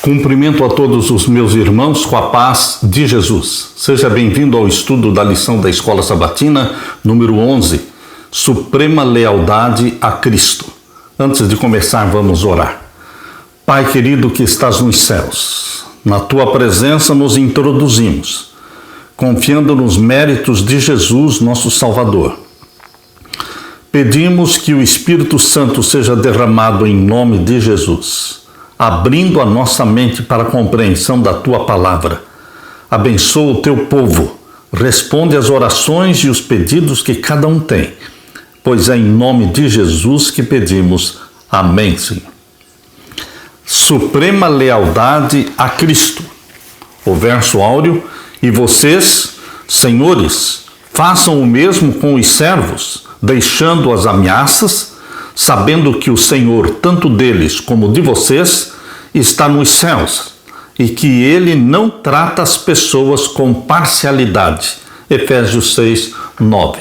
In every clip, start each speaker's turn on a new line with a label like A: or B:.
A: Cumprimento a todos os meus irmãos com a paz de Jesus. Seja bem-vindo ao estudo da lição da Escola Sabatina, número 11, Suprema Lealdade a Cristo. Antes de começar, vamos orar. Pai querido que estás nos céus, na Tua presença nos introduzimos, confiando nos méritos de Jesus, nosso Salvador. Pedimos que o Espírito Santo seja derramado em nome de Jesus, abrindo a nossa mente para a compreensão da Tua palavra. Abençoa o Teu povo, responde às orações e os pedidos que cada um tem, pois é em nome de Jesus que pedimos. Amém, Senhor. Suprema lealdade a Cristo. O verso áureo: e vocês, senhores, façam o mesmo com os servos, deixando as ameaças, sabendo que o Senhor, tanto deles como de vocês, está nos céus, e que Ele não trata as pessoas com parcialidade. Efésios 6, 9.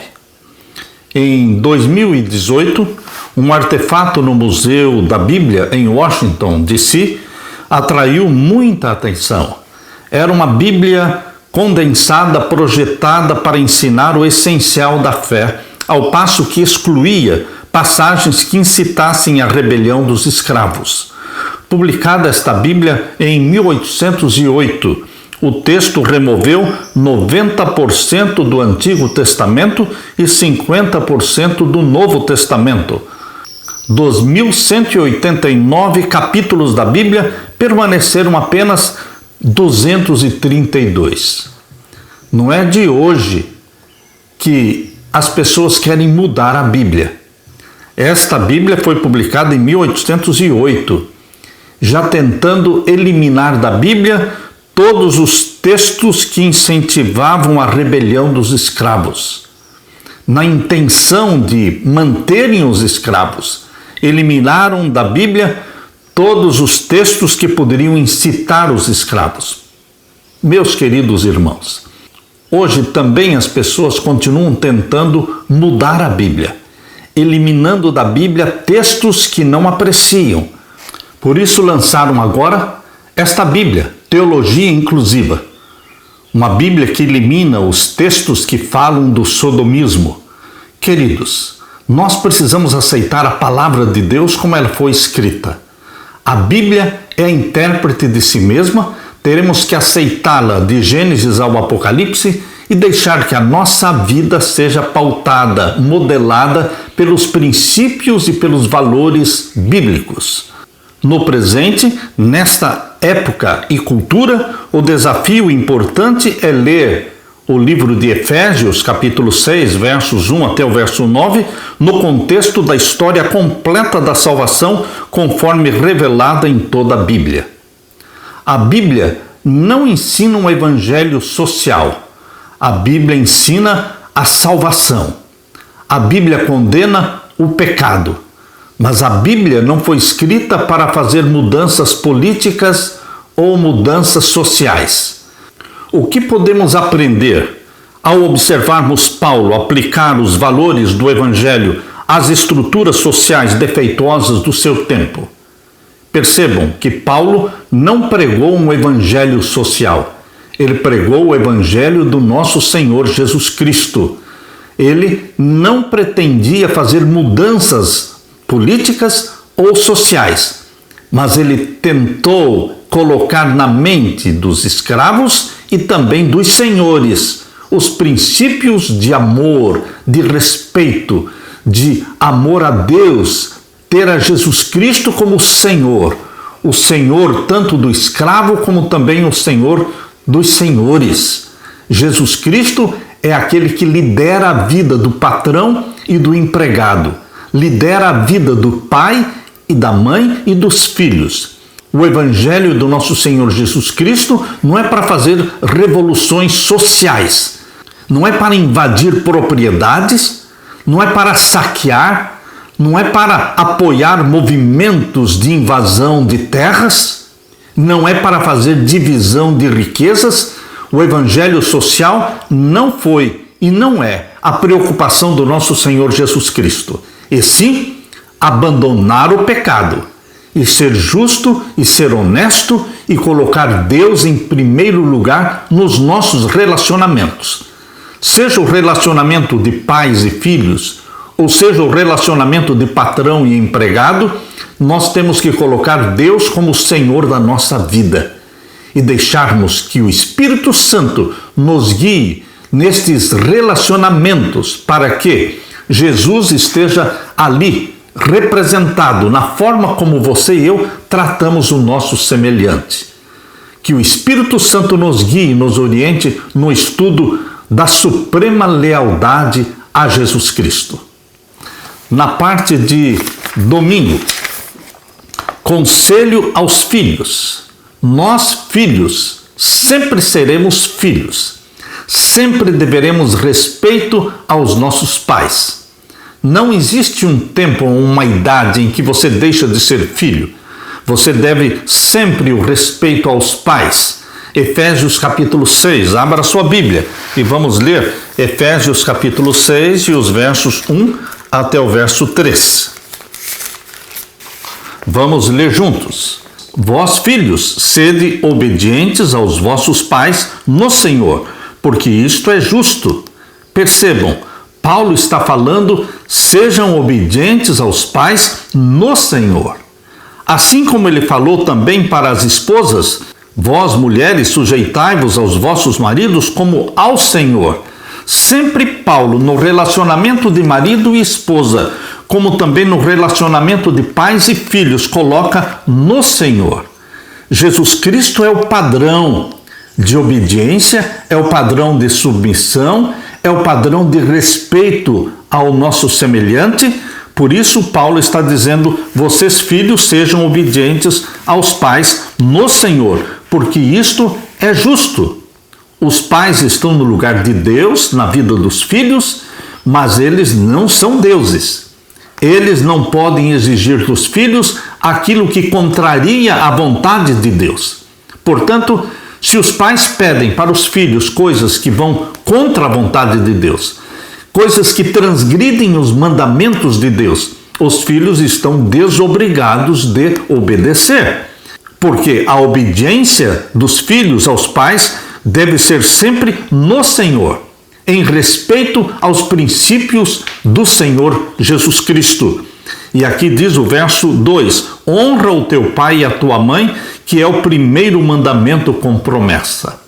A: Em 2018, um artefato no Museu da Bíblia, em Washington, D.C., atraiu muita atenção. Era uma Bíblia condensada, projetada para ensinar o essencial da fé, ao passo que excluía passagens que incitassem a rebelião dos escravos. Publicada esta Bíblia em 1808, o texto removeu 90% do Antigo Testamento e 50% do Novo Testamento. Dos 1189 capítulos da Bíblia, permaneceram apenas 232. Não é de hoje que as pessoas querem mudar a Bíblia. Esta Bíblia foi publicada em 1808, já tentando eliminar da Bíblia todos os textos que incentivavam a rebelião dos escravos. Na intenção de manterem os escravos, eliminaram da Bíblia todos os textos que poderiam incitar os escravos. Meus queridos irmãos, hoje também as pessoas continuam tentando mudar a Bíblia, eliminando da Bíblia textos que não apreciam. Por isso lançaram agora esta Bíblia, Teologia Inclusiva. Uma Bíblia que elimina os textos que falam do sodomismo. Queridos, nós precisamos aceitar a palavra de Deus como ela foi escrita. A Bíblia é a intérprete de si mesma, teremos que aceitá-la de Gênesis ao Apocalipse e deixar que a nossa vida seja pautada, modelada pelos princípios e pelos valores bíblicos. No presente, nesta época e cultura, o desafio importante é ler o livro de Efésios, capítulo 6, versos 1 até o verso 9, no contexto da história completa da salvação, conforme revelada em toda a Bíblia. A Bíblia não ensina um evangelho social. A Bíblia ensina a salvação. A Bíblia condena o pecado. Mas a Bíblia não foi escrita para fazer mudanças políticas ou mudanças sociais. O que podemos aprender ao observarmos Paulo aplicar os valores do Evangelho às estruturas sociais defeituosas do seu tempo? Percebam que Paulo não pregou um evangelho social. Ele pregou o evangelho do nosso Senhor Jesus Cristo. Ele não pretendia fazer mudanças políticas ou sociais, mas ele tentou colocar na mente dos escravos e também dos senhores os princípios de amor, de respeito, de amor a Deus, ter a Jesus Cristo como Senhor, o Senhor tanto do escravo como também o Senhor dos senhores. Jesus Cristo é aquele que lidera a vida do patrão e do empregado, lidera a vida do pai e da mãe e dos filhos. O Evangelho do nosso Senhor Jesus Cristo não é para fazer revoluções sociais, não é para invadir propriedades, não é para saquear, não é para apoiar movimentos de invasão de terras, não é para fazer divisão de riquezas. O Evangelho social não foi e não é a preocupação do nosso Senhor Jesus Cristo, e sim abandonar o pecado e ser justo e ser honesto e colocar Deus em primeiro lugar nos nossos relacionamentos. Seja o relacionamento de pais e filhos, ou seja o relacionamento de patrão e empregado, nós temos que colocar Deus como o Senhor da nossa vida e deixarmos que o Espírito Santo nos guie nestes relacionamentos para que Jesus esteja ali representado na forma como você e eu tratamos o nosso semelhante. Que o Espírito Santo nos guie e nos oriente no estudo da suprema lealdade a Jesus Cristo. Na parte de domingo, conselho aos filhos. Nós, filhos, sempre seremos filhos. Sempre deveremos respeito aos nossos pais. Não existe um tempo ou uma idade em que você deixa de ser filho. Você deve sempre o respeito aos pais. Efésios capítulo 6, abra sua Bíblia e vamos ler Efésios capítulo 6 e os versos 1 até o verso 3. Vamos ler juntos. Vós, filhos, sede obedientes aos vossos pais no Senhor, porque isto é justo. Percebam, Paulo está falando, sejam obedientes aos pais no Senhor. Assim como ele falou também para as esposas, vós, mulheres, sujeitai-vos aos vossos maridos como ao Senhor. Sempre Paulo, no relacionamento de marido e esposa, como também no relacionamento de pais e filhos, coloca no Senhor. Jesus Cristo é o padrão de obediência, é o padrão de submissão, é o padrão de respeito ao nosso semelhante. Por isso Paulo está dizendo, vocês filhos sejam obedientes aos pais no Senhor, porque isto é justo. Os pais estão no lugar de Deus na vida dos filhos, mas eles não são deuses. Eles não podem exigir dos filhos aquilo que contraria a vontade de Deus. Portanto, se os pais pedem para os filhos coisas que vão contra a vontade de Deus, coisas que transgridem os mandamentos de Deus, os filhos estão desobrigados de obedecer. Porque a obediência dos filhos aos pais deve ser sempre no Senhor, em respeito aos princípios do Senhor Jesus Cristo. E aqui diz o verso 2, honra o teu pai e a tua mãe, que é o primeiro mandamento com promessa.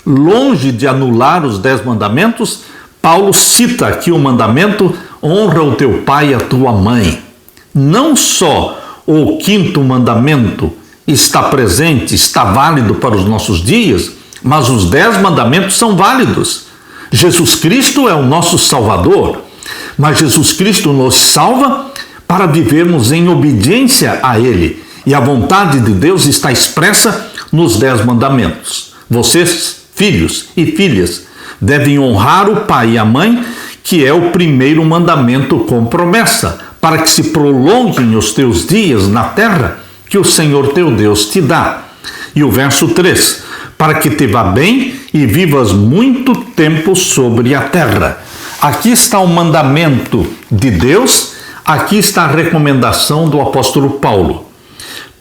A: Longe de anular os 10 mandamentos, Paulo cita aqui o mandamento, honra o teu pai e a tua mãe. Não só o 5º mandamento está presente, está válido para os nossos dias, mas os 10 mandamentos são válidos. Jesus Cristo é o nosso Salvador, mas Jesus Cristo nos salva para vivermos em obediência a Ele. E a vontade de Deus está expressa nos 10 mandamentos. Vocês, filhos e filhas, devem honrar o pai e a mãe, que é o primeiro mandamento com promessa, para que se prolonguem os teus dias na terra que o Senhor teu Deus te dá. E o verso 3, para que te vá bem e vivas muito tempo sobre a terra. Aqui está o mandamento de Deus, aqui está a recomendação do apóstolo Paulo.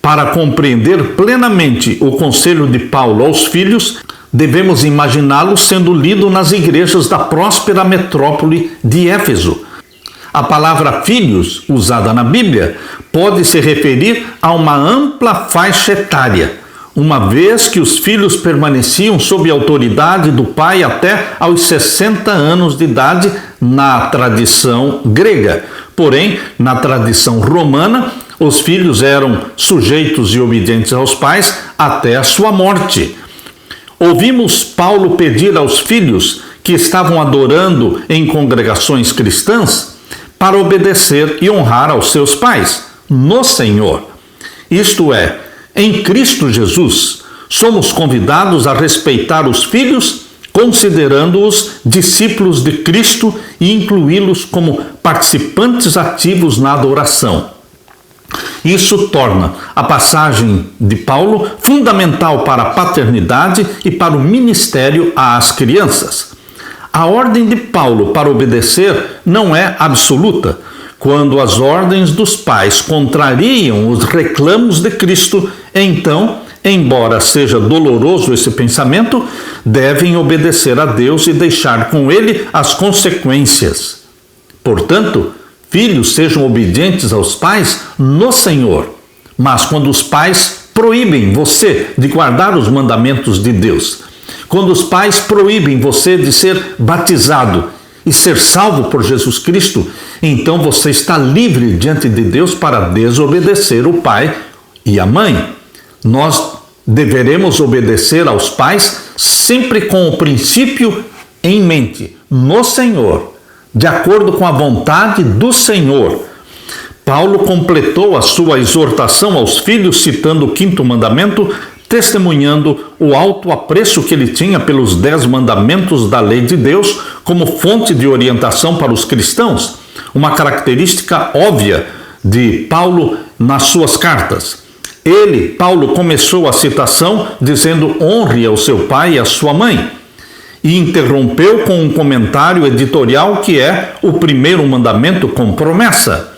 A: Para compreender plenamente o conselho de Paulo aos filhos, devemos imaginá-lo sendo lido nas igrejas da próspera metrópole de Éfeso. A palavra filhos, usada na Bíblia, pode se referir a uma ampla faixa etária, uma vez que os filhos permaneciam sob a autoridade do pai até aos 60 anos de idade na tradição grega. Porém, na tradição romana, os filhos eram sujeitos e obedientes aos pais até a sua morte. Ouvimos Paulo pedir aos filhos que estavam adorando em congregações cristãs para obedecer e honrar aos seus pais no Senhor. Isto é, em Cristo Jesus, somos convidados a respeitar os filhos, considerando-os discípulos de Cristo e incluí-los como participantes ativos na adoração. Isso torna a passagem de Paulo fundamental para a paternidade e para o ministério às crianças. A ordem de Paulo para obedecer não é absoluta. Quando as ordens dos pais contrariam os reclamos de Cristo, então, embora seja doloroso esse pensamento, devem obedecer a Deus e deixar com Ele as consequências. Portanto, filhos, sejam obedientes aos pais no Senhor. Mas quando os pais proíbem você de guardar os mandamentos de Deus, quando os pais proíbem você de ser batizado e ser salvo por Jesus Cristo, então você está livre diante de Deus para desobedecer o pai e a mãe. Nós deveremos obedecer aos pais sempre com o princípio em mente, no Senhor, de acordo com a vontade do Senhor. Paulo completou a sua exortação aos filhos citando o 5º mandamento, testemunhando o alto apreço que ele tinha pelos 10 mandamentos da lei de Deus como fonte de orientação para os cristãos, uma característica óbvia de Paulo nas suas cartas. Paulo, começou a citação dizendo: honre ao seu pai e à sua mãe, e interrompeu com um comentário editorial que é o 1º mandamento com promessa.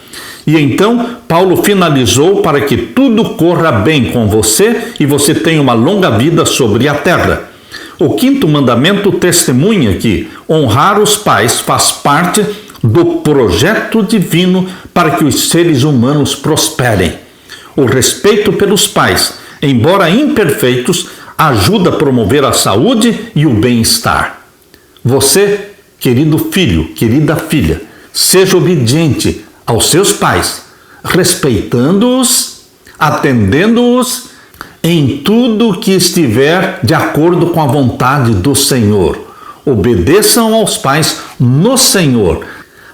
A: E então Paulo finalizou: para que tudo corra bem com você e você tenha uma longa vida sobre a terra. O 5º mandamento testemunha que honrar os pais faz parte do projeto divino para que os seres humanos prosperem. O respeito pelos pais, embora imperfeitos, ajuda a promover a saúde e o bem-estar. Você, querido filho, querida filha, seja obediente aos seus pais, respeitando-os, atendendo-os em tudo que estiver de acordo com a vontade do Senhor. Obedeçam aos pais no Senhor,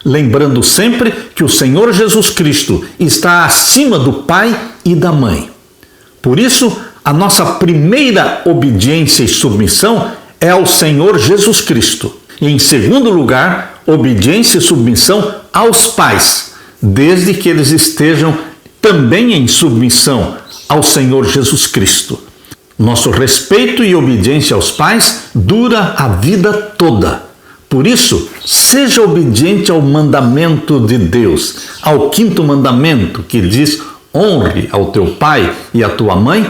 A: lembrando sempre que o Senhor Jesus Cristo está acima do pai e da mãe. Por isso, a nossa primeira obediência e submissão é ao Senhor Jesus Cristo. E, em segundo lugar, obediência e submissão aos pais, desde que eles estejam também em submissão ao Senhor Jesus Cristo. Nosso respeito e obediência aos pais dura a vida toda. Por isso, seja obediente ao mandamento de Deus, ao 5º mandamento que diz: honre ao teu pai e à tua mãe,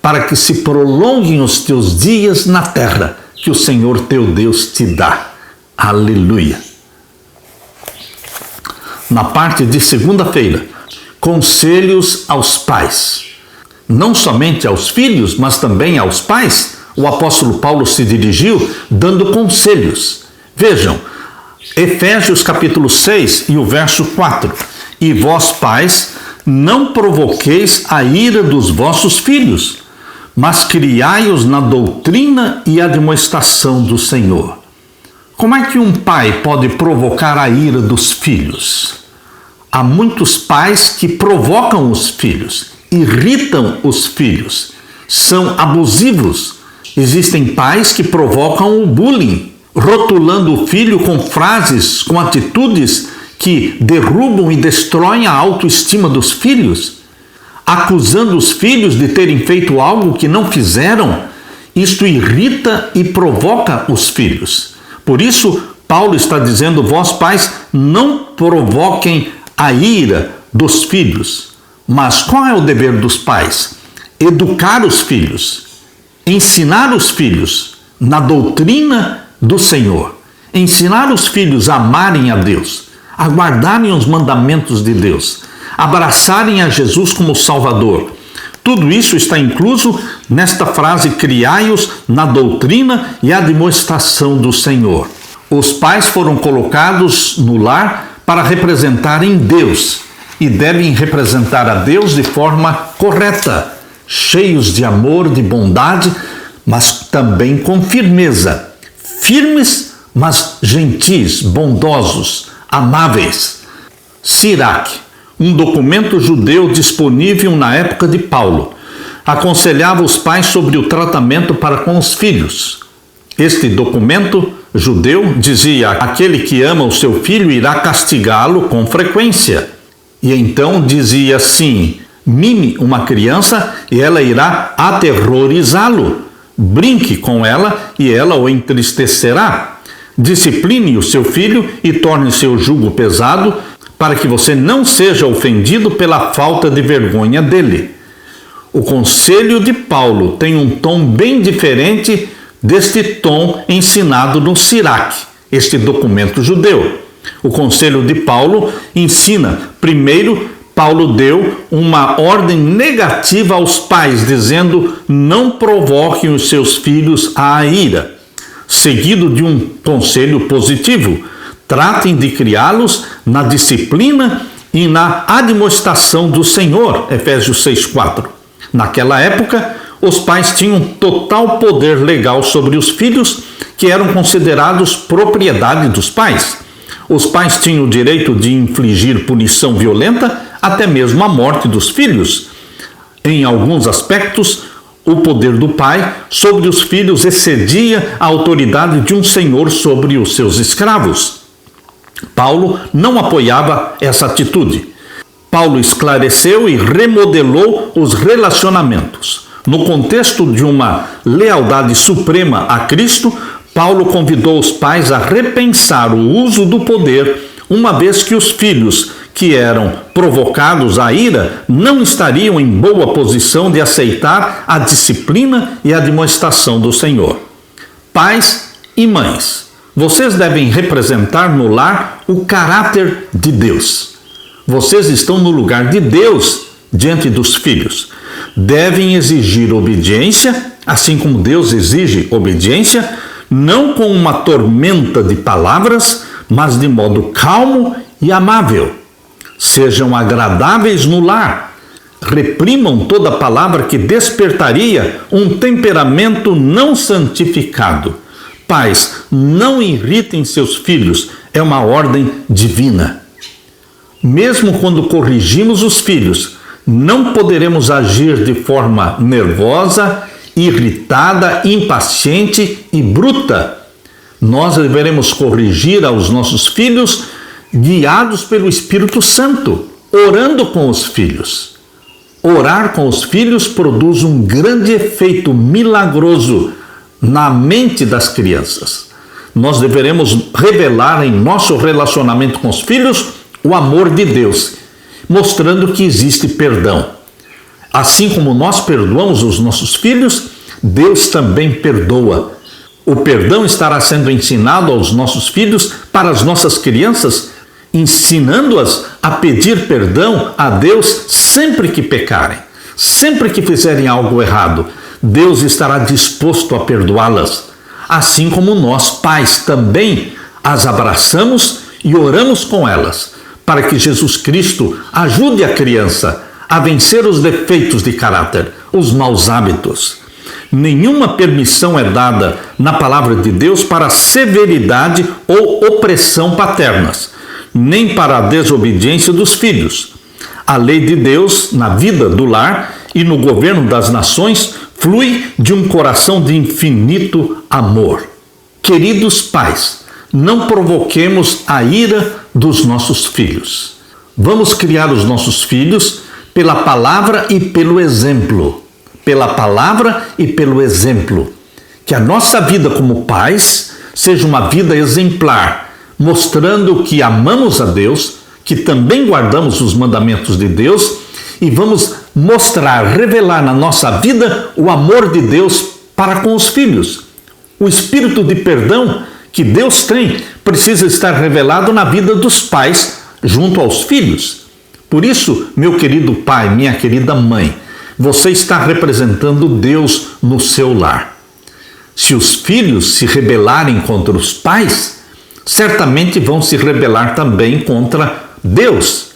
A: para que se prolonguem os teus dias na terra que o Senhor teu Deus te dá. Aleluia! Na parte de segunda-feira, conselhos aos pais. Não somente aos filhos, mas também aos pais, o apóstolo Paulo se dirigiu dando conselhos. Vejam, Efésios capítulo 6 e o verso 4. E vós, pais, não provoqueis a ira dos vossos filhos, mas criai-os na doutrina e admoestação do Senhor. Como é que um pai pode provocar a ira dos filhos? Há muitos pais que provocam os filhos, irritam os filhos, são abusivos. Existem pais que provocam o bullying, rotulando o filho com frases, com atitudes que derrubam e destroem a autoestima dos filhos, acusando os filhos de terem feito algo que não fizeram. Isto irrita e provoca os filhos. Por isso, Paulo está dizendo: vós, pais, não provoquem a ira dos filhos. Mas qual é o dever dos pais? Educar os filhos, ensinar os filhos na doutrina do Senhor, ensinar os filhos a amarem a Deus, a guardarem os mandamentos de Deus, abraçarem a Jesus como Salvador. Tudo isso está incluso nesta frase: criai-os na doutrina e admoestação do Senhor. Os pais foram colocados no lar para representarem Deus e devem representar a Deus de forma correta, cheios de amor, de bondade, mas também com firmeza. Firmes, mas gentis, bondosos, amáveis. Siraque, um documento judeu disponível na época de Paulo, aconselhava os pais sobre o tratamento para com os filhos. Este documento judeu dizia: aquele que ama o seu filho irá castigá-lo com frequência. E então dizia assim: mime uma criança e ela irá aterrorizá-lo. Brinque com ela e ela o entristecerá. Discipline o seu filho e torne seu jugo pesado, para que você não seja ofendido pela falta de vergonha dele. O conselho de Paulo tem um tom bem diferente deste tom ensinado no Sirac, este documento judeu. O conselho de Paulo ensina, primeiro, Paulo deu uma ordem negativa aos pais, dizendo: não provoquem os seus filhos à ira. Seguido de um conselho positivo: tratem de criá-los na disciplina e na admoestação do Senhor. Efésios 6:4. Naquela época, os pais tinham total poder legal sobre os filhos, que eram considerados propriedade dos pais. Os pais tinham o direito de infligir punição violenta, até mesmo a morte dos filhos. Em alguns aspectos, o poder do pai sobre os filhos excedia a autoridade de um senhor sobre os seus escravos. Paulo não apoiava essa atitude. Paulo esclareceu e remodelou os relacionamentos. No contexto de uma lealdade suprema a Cristo, Paulo convidou os pais a repensar o uso do poder, uma vez que os filhos que eram provocados à ira não estariam em boa posição de aceitar a disciplina e a admoestação do Senhor. Pais e mães, vocês devem representar no lar o caráter de Deus. Vocês estão no lugar de Deus diante dos filhos. Devem exigir obediência, assim como Deus exige obediência, não com uma tormenta de palavras, mas de modo calmo e amável. Sejam agradáveis no lar. Reprimam toda palavra que despertaria um temperamento não santificado. Pais, não irritem seus filhos, é uma ordem divina. Mesmo quando corrigimos os filhos, não poderemos agir de forma nervosa, irritada, impaciente e bruta. Nós deveremos corrigir aos nossos filhos guiados pelo Espírito Santo, orando com os filhos. Orar com os filhos produz um grande efeito milagroso na mente das crianças. Nós deveremos revelar em nosso relacionamento com os filhos o amor de Deus, mostrando que existe perdão. Assim como nós perdoamos os nossos filhos, Deus também perdoa. O perdão estará sendo ensinado aos nossos filhos, para as nossas crianças, ensinando-as a pedir perdão a Deus sempre que pecarem, sempre que fizerem algo errado. Deus estará disposto a perdoá-las. Assim como nós, pais, também as abraçamos e oramos com elas, para que Jesus Cristo ajude a criança a vencer os defeitos de caráter, os maus hábitos. Nenhuma permissão é dada na palavra de Deus para severidade ou opressão paternas, nem para a desobediência dos filhos. A lei de Deus na vida do lar e no governo das nações flui de um coração de infinito amor. Queridos pais, não provoquemos a ira dos nossos filhos. Vamos criar os nossos filhos pela palavra e pelo exemplo. Pela palavra e pelo exemplo. Que a nossa vida como pais seja uma vida exemplar, mostrando que amamos a Deus, que também guardamos os mandamentos de Deus e vamos mostrar, revelar na nossa vida o amor de Deus para com os filhos. O espírito de perdão que Deus tem precisa estar revelado na vida dos pais junto aos filhos. Por isso, meu querido pai, minha querida mãe, você está representando Deus no seu lar. Se os filhos se rebelarem contra os pais, certamente vão se rebelar também contra Deus.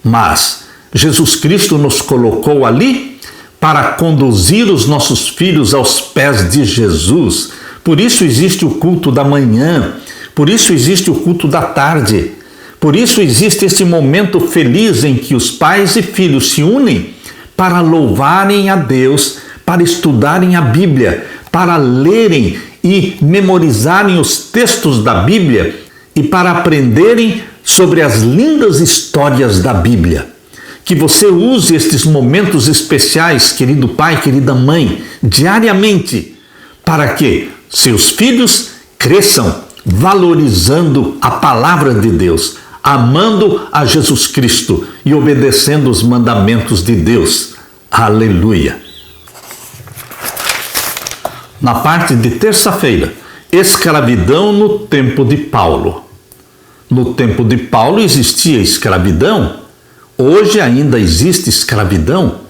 A: Mas Jesus Cristo nos colocou ali para conduzir os nossos filhos aos pés de Jesus. Por isso existe o culto da manhã, por isso existe o culto da tarde, por isso existe esse momento feliz em que os pais e filhos se unem para louvarem a Deus, para estudarem a Bíblia, para lerem e memorizarem os textos da Bíblia e para aprenderem sobre as lindas histórias da Bíblia. Que você use estes momentos especiais, querido pai, querida mãe, diariamente, para que seus filhos cresçam valorizando a palavra de Deus, amando a Jesus Cristo e obedecendo os mandamentos de Deus. Aleluia! Na parte de terça-feira, escravidão no tempo de Paulo. No tempo de Paulo existia escravidão. Hoje ainda existe escravidão.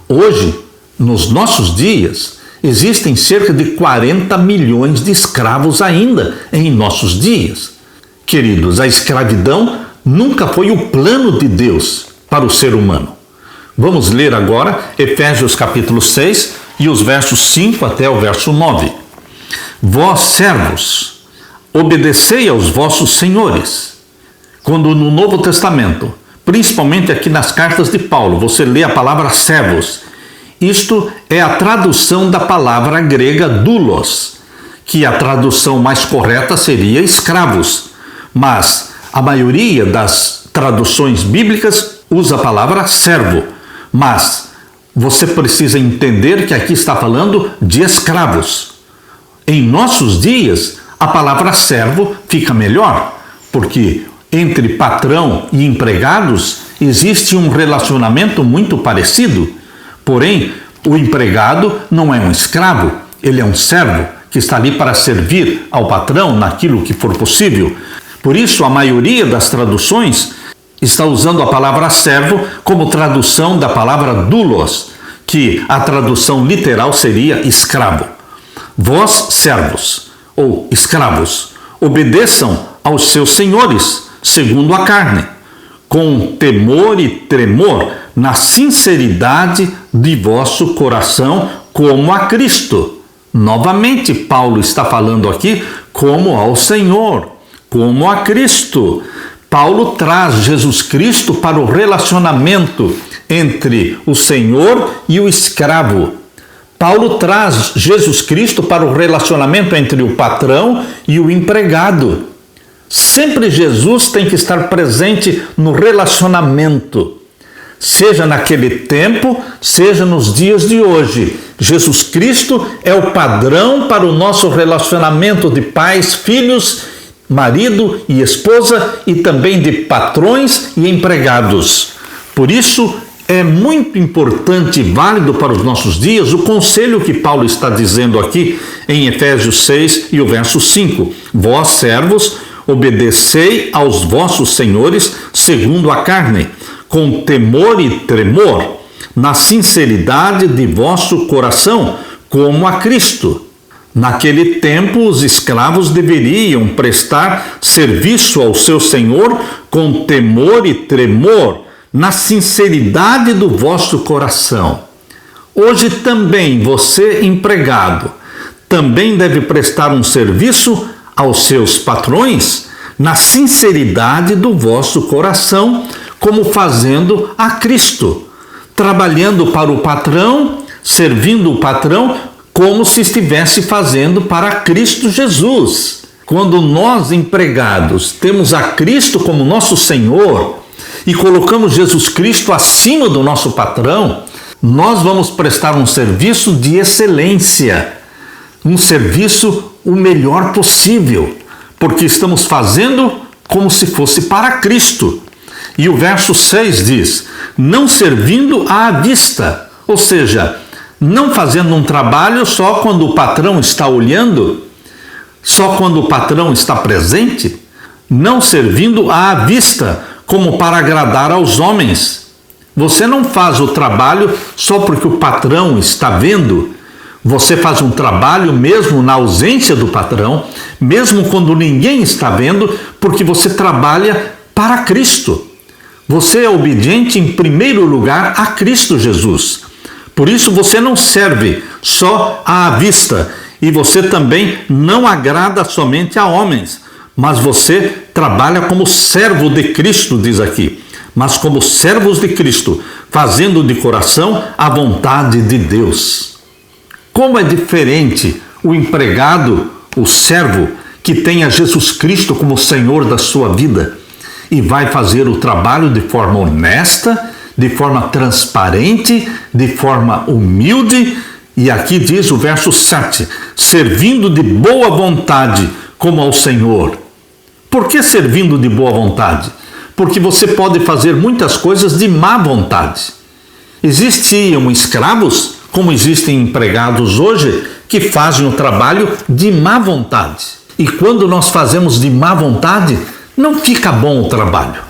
A: Hoje, nos nossos dias, existem cerca de 40 milhões de escravos ainda em nossos dias. Queridos, a escravidão nunca foi o plano de Deus para o ser humano. Vamos ler agora Efésios capítulo 6 e os versos 5 até o verso 9. Vós, servos, obedecei aos vossos senhores. Quando no Novo Testamento, principalmente aqui nas cartas de Paulo, você lê a palavra servos, isto é a tradução da palavra grega doulos, que a tradução mais correta seria escravos, mas a maioria das traduções bíblicas usa a palavra servo, mas você precisa entender que aqui está falando de escravos. Em nossos dias, a palavra servo fica melhor, porque entre patrão e empregados existe um relacionamento muito parecido. Porém, o empregado não é um escravo, ele é um servo que está ali para servir ao patrão naquilo que for possível. Por isso, a maioria das traduções está usando a palavra servo como tradução da palavra doulos, que a tradução literal seria escravo. Vós, servos ou escravos, obedeçam aos seus senhores, segundo a carne, com temor e tremor, na sinceridade de vosso coração, como a Cristo. Novamente, Paulo está falando aqui como ao Senhor, como a Cristo. Paulo traz Jesus Cristo para o relacionamento entre o Senhor e o escravo. Paulo traz Jesus Cristo para o relacionamento entre o patrão e o empregado. Sempre Jesus tem que estar presente no relacionamento, seja naquele tempo, seja nos dias de hoje. Jesus Cristo é o padrão para o nosso relacionamento de pais, filhos, marido e esposa, e também de patrões e empregados. Por isso, é muito importante e válido para os nossos dias o conselho que Paulo está dizendo aqui em Efésios 6 e o verso 5. Vós, servos, obedecei aos vossos senhores segundo a carne, com temor e tremor, na sinceridade de vosso coração, como a Cristo. Naquele tempo, os escravos deveriam prestar serviço ao seu senhor com temor e tremor, na sinceridade do vosso coração. Hoje também você, empregado, também deve prestar um serviço aos seus patrões na sinceridade do vosso coração, como fazendo a Cristo, trabalhando para o patrão, servindo o patrão, como se estivesse fazendo para Cristo Jesus. Quando nós, empregados, temos a Cristo como nosso Senhor e colocamos Jesus Cristo acima do nosso patrão, nós vamos prestar um serviço de excelência, um serviço o melhor possível, porque estamos fazendo como se fosse para Cristo. E o verso 6 diz, não servindo à vista, ou seja, não fazendo um trabalho só quando o patrão está olhando, só quando o patrão está presente, não servindo à vista, como para agradar aos homens. Você não faz o trabalho só porque o patrão está vendo. Você faz um trabalho mesmo na ausência do patrão, mesmo quando ninguém está vendo, porque você trabalha para Cristo. Você é obediente em primeiro lugar a Cristo Jesus. Por isso você não serve só à vista e você também não agrada somente a homens, mas você trabalha como servo de Cristo, diz aqui, mas como servos de Cristo, fazendo de coração a vontade de Deus. Como é diferente o empregado, o servo, que tem a Jesus Cristo como Senhor da sua vida e vai fazer o trabalho de forma honesta, de forma transparente, de forma humilde, e aqui diz o verso 7, servindo de boa vontade como ao Senhor. Por que servindo de boa vontade? porque você pode fazer muitas coisas de má vontade. Existiam escravos, como existem empregados hoje, que fazem o trabalho de má vontade. E quando nós fazemos de má vontade, não fica bom o trabalho.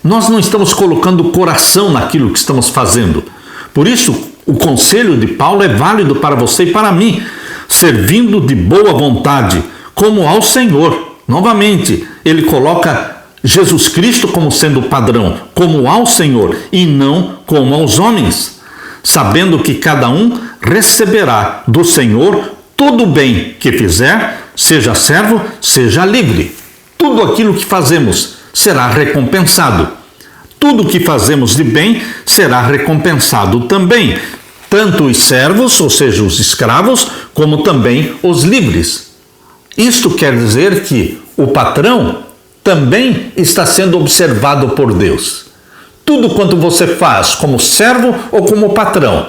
A: Nós não estamos colocando coração naquilo que estamos fazendo. Por isso, o conselho de Paulo é válido para você e para mim, servindo de boa vontade, como ao Senhor. Novamente, ele coloca Jesus Cristo como sendo o padrão, como ao Senhor, e não como aos homens, sabendo que cada um receberá do Senhor todo o bem que fizer, seja servo, seja livre. Tudo aquilo que fazemos será recompensado. Tudo que fazemos de bem será recompensado também, tanto os servos, ou seja, os escravos, como também os livres. Isto quer dizer que o patrão também está sendo observado por Deus. Tudo quanto você faz como servo ou como patrão,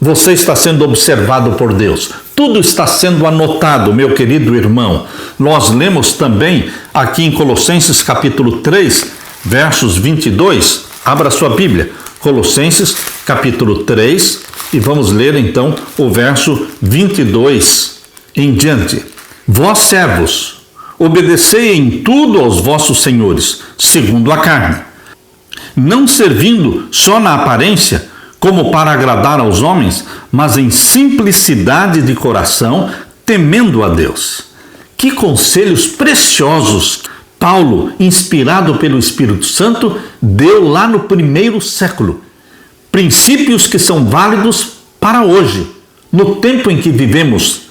A: você está sendo observado por Deus. Tudo está sendo anotado, meu querido irmão. Nós lemos também aqui em Colossenses capítulo 3, versos 22. Abra sua Bíblia, Colossenses capítulo 3, e vamos ler então o verso 22 em diante. Vós servos, obedecei em tudo aos vossos senhores, segundo a carne, não servindo só na aparência, como para agradar aos homens, mas em simplicidade de coração, temendo a Deus. Que conselhos preciosos Paulo, inspirado pelo Espírito Santo, deu lá no primeiro século. Princípios que são válidos para hoje, no tempo em que vivemos.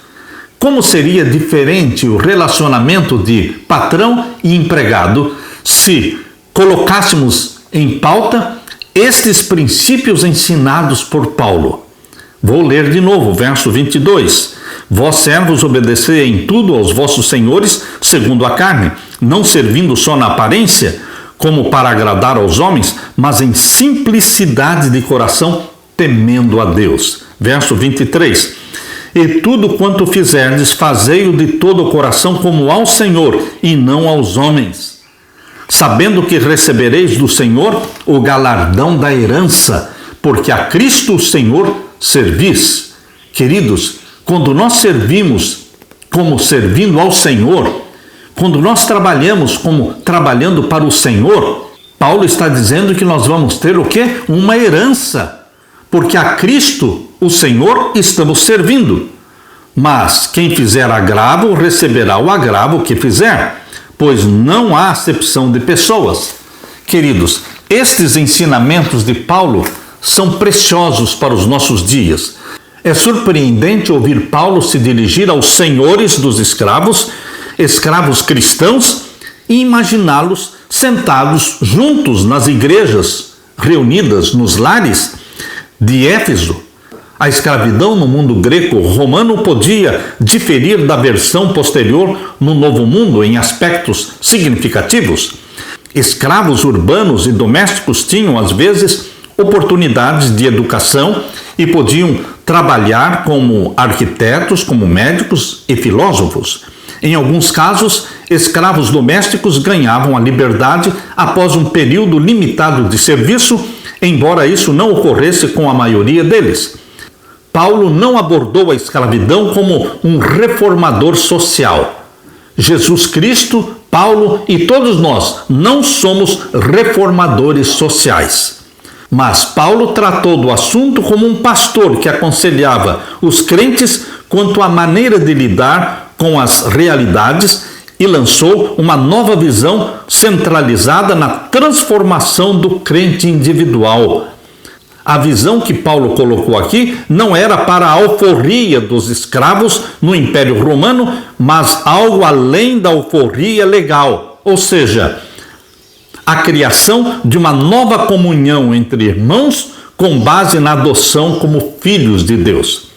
A: Como seria diferente o relacionamento de patrão e empregado se colocássemos em pauta estes princípios ensinados por Paulo? Vou ler de novo, verso 22. Vós servos, obedecei em tudo aos vossos senhores, segundo a carne, não servindo só na aparência, como para agradar aos homens, mas em simplicidade de coração, temendo a Deus. Verso 23. E tudo quanto fizerdes, fazei-o de todo o coração como ao Senhor, e não aos homens, sabendo que recebereis do Senhor o galardão da herança, porque a Cristo o Senhor servis. Queridos, quando nós servimos como servindo ao Senhor, quando nós trabalhamos como trabalhando para o Senhor, Paulo está dizendo que nós vamos ter o quê? Uma herança, porque a Cristo, o Senhor, estamos servindo. Mas quem fizer agravo, receberá o agravo que fizer, pois não há acepção de pessoas. Queridos, estes ensinamentos de Paulo são preciosos para os nossos dias. É surpreendente ouvir Paulo se dirigir aos senhores dos escravos, escravos cristãos, e imaginá-los sentados juntos nas igrejas, reunidas nos lares de Éfeso. A escravidão no mundo greco-romano podia diferir da versão posterior no Novo Mundo em aspectos significativos. Escravos urbanos e domésticos tinham, às vezes, oportunidades de educação e podiam trabalhar como arquitetos, como médicos e filósofos. Em alguns casos, escravos domésticos ganhavam a liberdade após um período limitado de serviço, embora isso não ocorresse com a maioria deles. Paulo não abordou a escravidão como um reformador social. Jesus Cristo, Paulo e todos nós não somos reformadores sociais. Mas Paulo tratou do assunto como um pastor que aconselhava os crentes quanto à maneira de lidar com as realidades e lançou uma nova visão centralizada na transformação do crente individual. A visão que Paulo colocou aqui não era para a alforria dos escravos no Império Romano, mas algo além da alforria legal, ou seja, a criação de uma nova comunhão entre irmãos com base na adoção como filhos de Deus.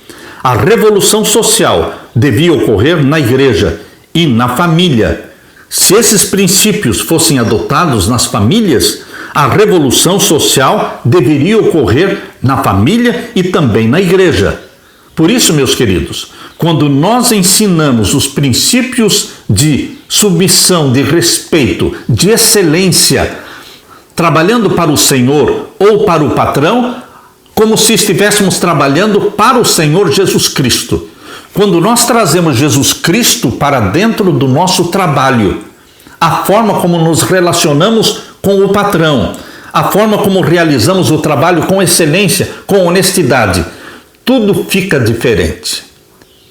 A: A revolução social devia ocorrer na igreja e na família. Se esses princípios fossem adotados nas famílias, a revolução social deveria ocorrer na família e também na igreja. Por isso, meus queridos, quando nós ensinamos os princípios de submissão, de respeito, de excelência trabalhando para o Senhor ou para o patrão, como se estivéssemos trabalhando para o Senhor Jesus Cristo. Quando nós trazemos Jesus Cristo para dentro do nosso trabalho, a forma como nos relacionamos com o patrão, a forma como realizamos o trabalho com excelência, com honestidade, tudo fica diferente.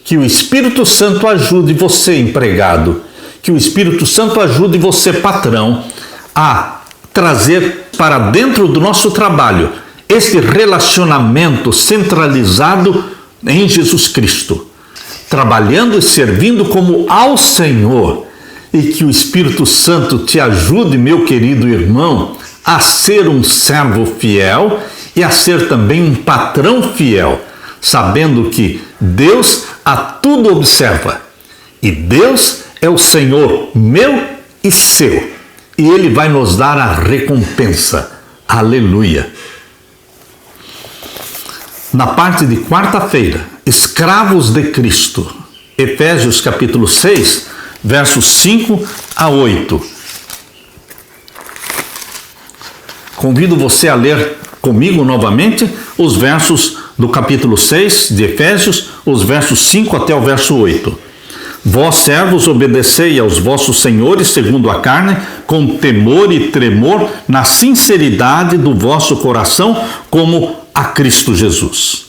A: Que o Espírito Santo ajude você, empregado, que o Espírito Santo ajude você, patrão, a trazer para dentro do nosso trabalho esse relacionamento centralizado em Jesus Cristo, trabalhando e servindo como ao Senhor, e que o Espírito Santo te ajude, meu querido irmão, a ser um servo fiel e a ser também um patrão fiel, sabendo que Deus a tudo observa e Deus é o Senhor meu e seu, e Ele vai nos dar a recompensa. Aleluia! Na parte de quarta-feira, escravos de Cristo, Efésios capítulo 6, versos 5 a 8. Convido você a ler comigo novamente os versos do capítulo 6 de Efésios, os versos 5 até o verso 8. Vós, servos, obedecei aos vossos senhores segundo a carne, com temor e tremor, na sinceridade do vosso coração, como a Cristo Jesus.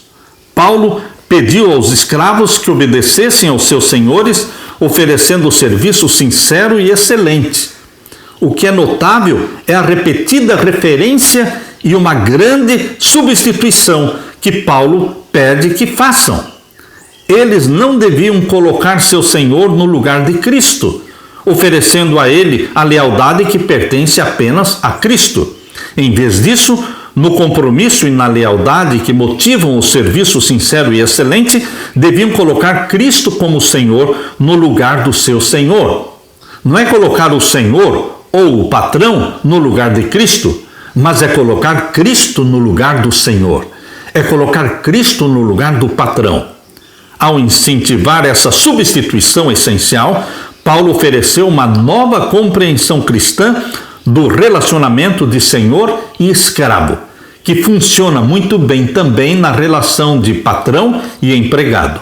A: Paulo pediu aos escravos que obedecessem aos seus senhores, oferecendo serviço sincero e excelente. O que é notável é a repetida referência e uma grande substituição que Paulo pede que façam. Eles não deviam colocar seu Senhor no lugar de Cristo, oferecendo a Ele a lealdade que pertence apenas a Cristo. Em vez disso, no compromisso e na lealdade que motivam o serviço sincero e excelente, deviam colocar Cristo como Senhor no lugar do seu Senhor. Não é colocar o Senhor ou o patrão no lugar de Cristo, mas é colocar Cristo no lugar do Senhor. É colocar Cristo no lugar do patrão. Ao incentivar essa substituição essencial, Paulo ofereceu uma nova compreensão cristã do relacionamento de senhor e escravo, que funciona muito bem também na relação de patrão e empregado.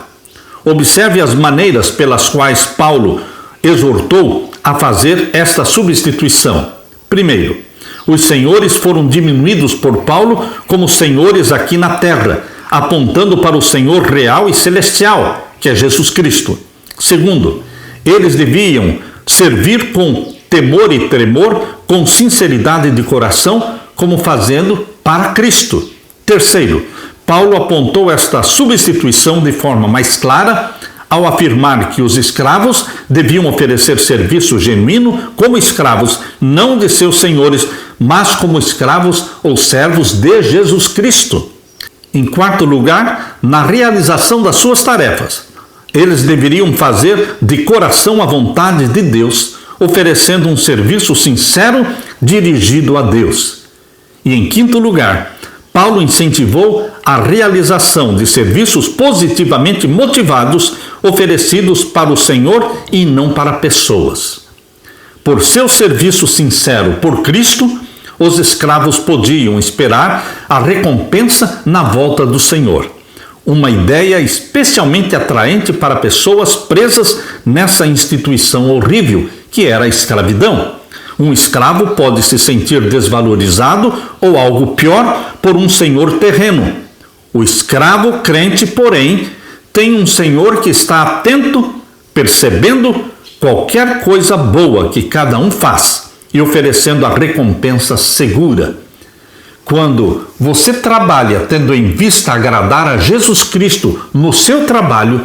A: Observe as maneiras pelas quais Paulo exortou a fazer esta substituição. Primeiro, os senhores foram diminuídos por Paulo como senhores aqui na terra, apontando para o Senhor real e celestial, que é Jesus Cristo. Segundo, eles deviam servir com temor e tremor, com sinceridade de coração, como fazendo para Cristo. Terceiro, Paulo apontou esta substituição de forma mais clara ao afirmar que os escravos deviam oferecer serviço genuíno como escravos, não de seus senhores, mas como escravos ou servos de Jesus Cristo. Em quarto lugar, na realização das suas tarefas, eles deveriam fazer de coração a vontade de Deus, oferecendo um serviço sincero dirigido a Deus. E em quinto lugar, Paulo incentivou a realização de serviços positivamente motivados, oferecidos para o Senhor e não para pessoas. Por seu serviço sincero por Cristo, os escravos podiam esperar a recompensa na volta do Senhor. Uma ideia especialmente atraente para pessoas presas nessa instituição horrível que era a escravidão. Um escravo pode se sentir desvalorizado ou algo pior por um senhor terreno. O escravo crente, porém, tem um senhor que está atento, percebendo qualquer coisa boa que cada um faz e oferecendo a recompensa segura. Quando você trabalha tendo em vista agradar a Jesus Cristo no seu trabalho,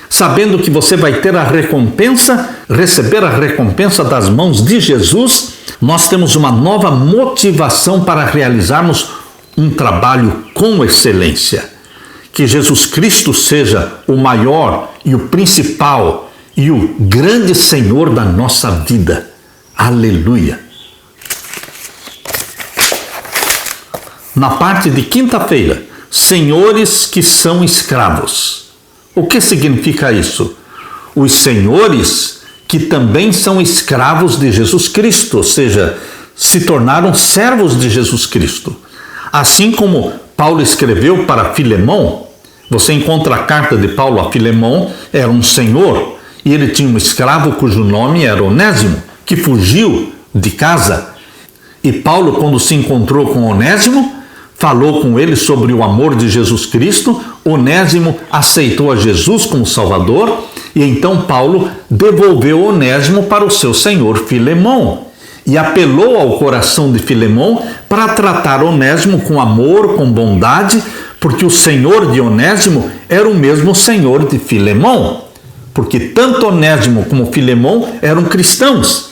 A: sabendo que você vai ter a recompensa, receber a recompensa das mãos de Jesus, nós temos uma nova motivação para realizarmos um trabalho com excelência. Que Jesus Cristo seja o maior e o principal e o grande Senhor da nossa vida. Aleluia! Na parte de quinta-feira, senhores que são escravos. O que significa isso? Os senhores que também são escravos de Jesus Cristo, ou seja, se tornaram servos de Jesus Cristo. Assim como Paulo escreveu para Filemão, você encontra a carta de Paulo a Filemão, era um senhor, e ele tinha um escravo cujo nome era Onésimo, que fugiu de casa. E Paulo, quando se encontrou com Onésimo, falou com ele sobre o amor de Jesus Cristo. Onésimo aceitou a Jesus como Salvador, e então Paulo devolveu Onésimo para o seu senhor Filemão e apelou ao coração de Filemão para tratar Onésimo com amor, com bondade, porque o senhor de Onésimo era o mesmo senhor de Filemão, porque tanto Onésimo como Filemão eram cristãos.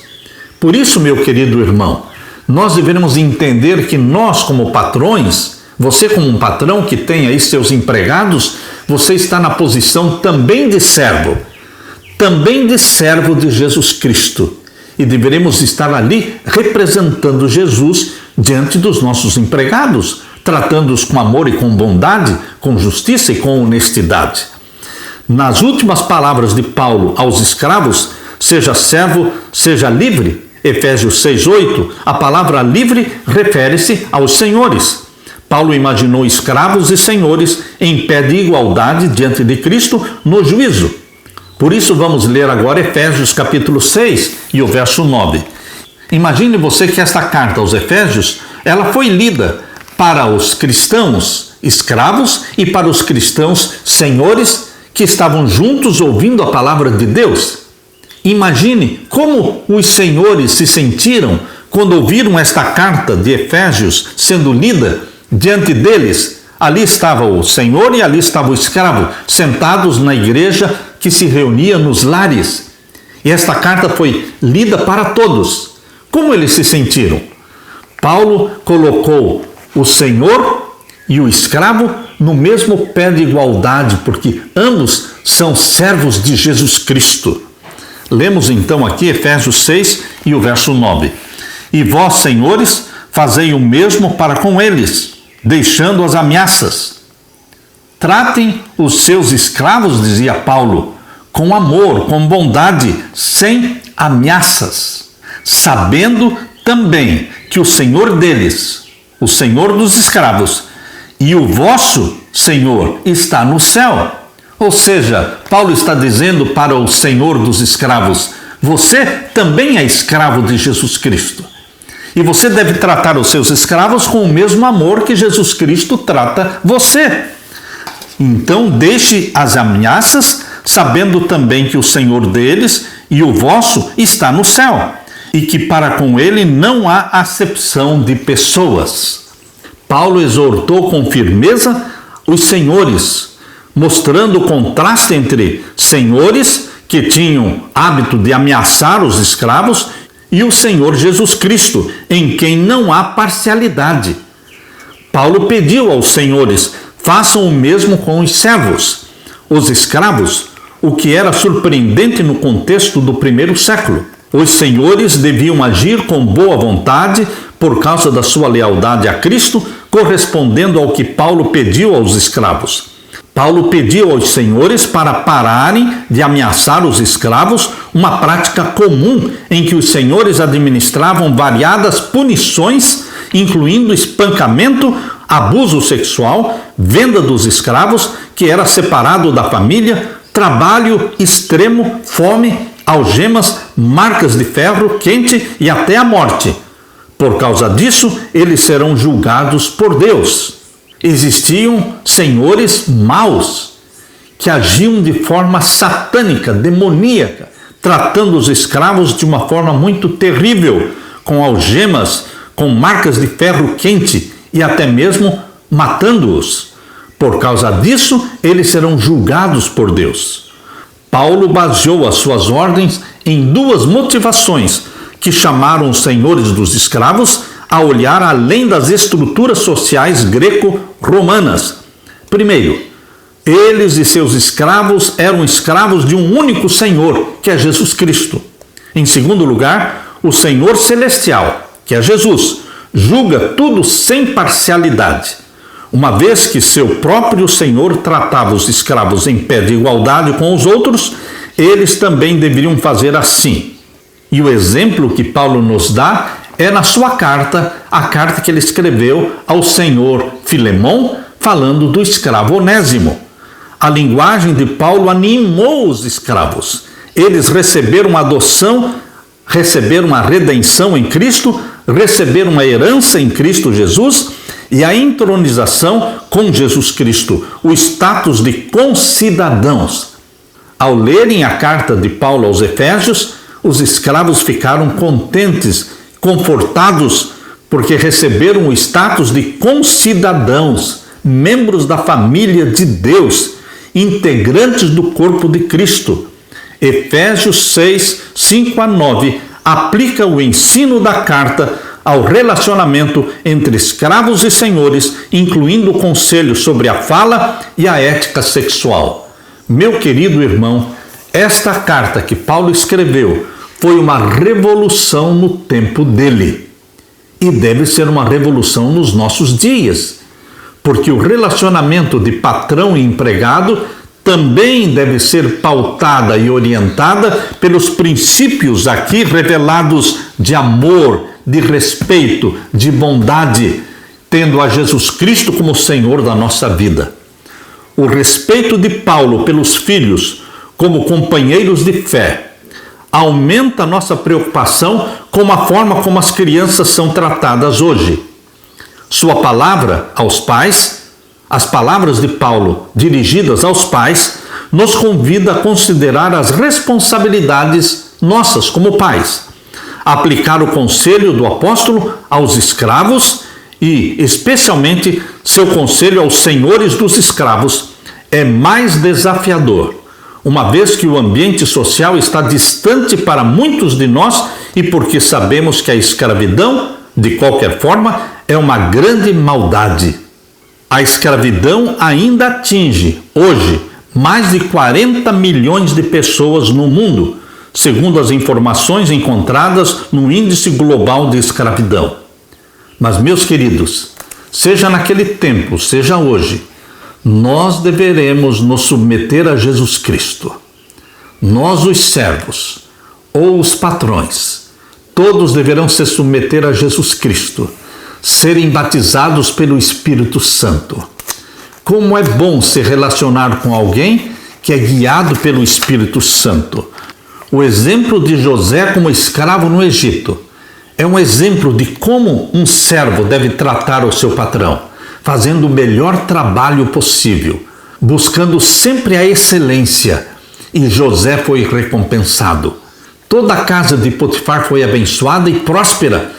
A: Por isso, meu querido irmão, nós devemos entender que nós, como patrões, você como um patrão que tem aí seus empregados, você está na posição também de servo de Jesus Cristo. E deveremos estar ali representando Jesus diante dos nossos empregados, tratando-os com amor e com bondade, com justiça e com honestidade. Nas últimas palavras de Paulo aos escravos, seja servo, seja livre, Efésios 6:8, a palavra livre refere-se aos senhores. Paulo imaginou escravos e senhores em pé de igualdade diante de Cristo no juízo. Por isso vamos ler agora Efésios capítulo 6 e o verso 9. Imagine você que esta carta aos Efésios, ela foi lida para os cristãos escravos e para os cristãos senhores que estavam juntos ouvindo a palavra de Deus. Imagine como os senhores se sentiram quando ouviram esta carta de Efésios sendo lida diante deles. Ali estava o senhor e ali estava o escravo, sentados na igreja que se reunia nos lares. E esta carta foi lida para todos. Como eles se sentiram? Paulo colocou o senhor e o escravo no mesmo pé de igualdade, porque ambos são servos de Jesus Cristo. Lemos então aqui Efésios 6 e o verso 9. E vós, senhores, fazei o mesmo para com eles, deixando as ameaças. Tratem os seus escravos, dizia Paulo, com amor, com bondade, sem ameaças, sabendo também que o Senhor deles, o Senhor dos escravos, e o vosso Senhor está no céu. Ou seja, Paulo está dizendo para o Senhor dos escravos, você também é escravo de Jesus Cristo. E você deve tratar os seus escravos com o mesmo amor que Jesus Cristo trata você. Então deixe as ameaças, sabendo também que o Senhor deles e o vosso está no céu, e que para com ele não há acepção de pessoas. Paulo exortou com firmeza os senhores, mostrando o contraste entre senhores que tinham hábito de ameaçar os escravos e o Senhor Jesus Cristo, em quem não há parcialidade. Paulo pediu aos senhores, façam o mesmo com os servos, os escravos, o que era surpreendente no contexto do primeiro século. Os senhores deviam agir com boa vontade por causa da sua lealdade a Cristo, correspondendo ao que Paulo pediu aos escravos. Paulo pediu aos senhores para pararem de ameaçar os escravos, uma prática comum em que os senhores administravam variadas punições, incluindo espancamento, abuso sexual, venda dos escravos, que era separado da família, trabalho extremo, fome, algemas, marcas de ferro quente e até a morte. Por causa disso, eles serão julgados por Deus. Existiam senhores maus que agiam de forma satânica, demoníaca, tratando os escravos de uma forma muito terrível, com algemas, com marcas de ferro quente e até mesmo matando-os. Por causa disso, eles serão julgados por Deus. Paulo baseou as suas ordens em duas motivações que chamaram os senhores dos escravos a olhar além das estruturas sociais greco-romanas. Primeiro, eles e seus escravos eram escravos de um único Senhor, que é Jesus Cristo. Em segundo lugar, o Senhor celestial, que é Jesus, julga tudo sem parcialidade. Uma vez que seu próprio Senhor tratava os escravos em pé de igualdade com os outros, eles também deveriam fazer assim. E o exemplo que Paulo nos dá é na sua carta, a carta que ele escreveu ao senhor Filemão, falando do escravo Onésimo. A linguagem de Paulo animou os escravos. Eles receberam a adoção, receberam a redenção em Cristo, receberam a herança em Cristo Jesus e a entronização com Jesus Cristo, o status de concidadãos. Ao lerem a carta de Paulo aos Efésios, os escravos ficaram contentes, confortados, porque receberam o status de concidadãos, membros da família de Deus, integrantes do corpo de Cristo. Efésios 6, 5 a 9, aplica o ensino da carta ao relacionamento entre escravos e senhores, incluindo o conselho sobre a fala e a ética sexual. Meu querido irmão, esta carta que Paulo escreveu foi uma revolução no tempo dele. E deve ser uma revolução nos nossos dias, porque o relacionamento de patrão e empregado também deve ser pautada e orientada pelos princípios aqui revelados de amor, de respeito, de bondade, tendo a Jesus Cristo como Senhor da nossa vida. O respeito de Paulo pelos filhos como companheiros de fé aumenta a nossa preocupação com a forma como as crianças são tratadas hoje. Sua palavra aos pais, as palavras de Paulo dirigidas aos pais, nos convida a considerar as responsabilidades nossas como pais, aplicar o conselho do apóstolo aos escravos e, especialmente, seu conselho aos senhores dos escravos é mais desafiador, uma vez que o ambiente social está distante para muitos de nós e porque sabemos que a escravidão, de qualquer forma, é uma grande maldade. A escravidão ainda atinge, hoje, mais de 40 milhões de pessoas no mundo, segundo as informações encontradas no Índice Global de Escravidão. Mas, meus queridos, seja naquele tempo, seja hoje, nós deveremos nos submeter a Jesus Cristo. Nós, os servos, ou os patrões, todos deverão se submeter a Jesus Cristo, serem batizados pelo Espírito Santo. Como é bom se relacionar com alguém que é guiado pelo Espírito Santo. O exemplo de José como escravo no Egito é um exemplo de como um servo deve tratar o seu patrão, fazendo o melhor trabalho possível, buscando sempre a excelência. E José foi recompensado. Toda a casa de Potifar foi abençoada e próspera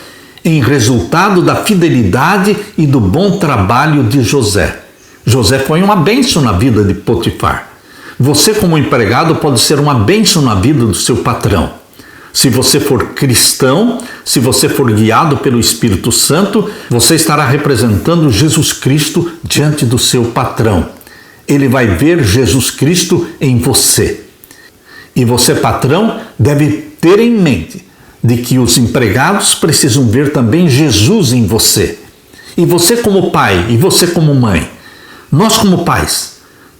A: em resultado da fidelidade e do bom trabalho de José. José foi uma bênção na vida de Potifar. Você, como empregado, pode ser uma bênção na vida do seu patrão. Se você for cristão, se você for guiado pelo Espírito Santo, você estará representando Jesus Cristo diante do seu patrão. Ele vai ver Jesus Cristo em você. E você, patrão, deve ter em mente de que os empregados precisam ver também Jesus em você. E você como pai, e você como mãe, nós como pais,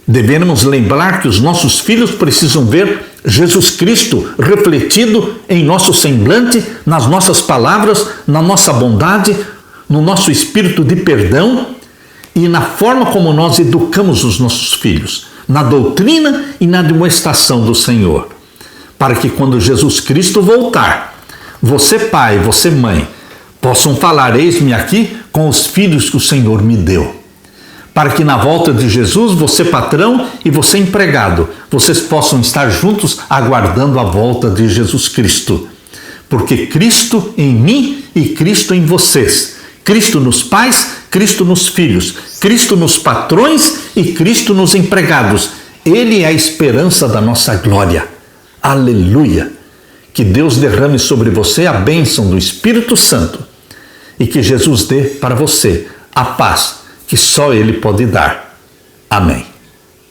A: devemos lembrar que os nossos filhos precisam ver Jesus Cristo refletido em nosso semblante, nas nossas palavras, na nossa bondade, no nosso espírito de perdão e na forma como nós educamos os nossos filhos, na doutrina e na demonstração do Senhor. Para que quando Jesus Cristo voltar, você pai, você mãe, possam falar: eis-me aqui com os filhos que o Senhor me deu. Para que na volta de Jesus, você patrão e você empregado, vocês possam estar juntos aguardando a volta de Jesus Cristo. Porque Cristo em mim e Cristo em vocês. Cristo nos pais, Cristo nos filhos, Cristo nos patrões e Cristo nos empregados. Ele é a esperança da nossa glória. Aleluia! Que Deus derrame sobre você a bênção do Espírito Santo e que Jesus dê para você a paz que só Ele pode dar. Amém.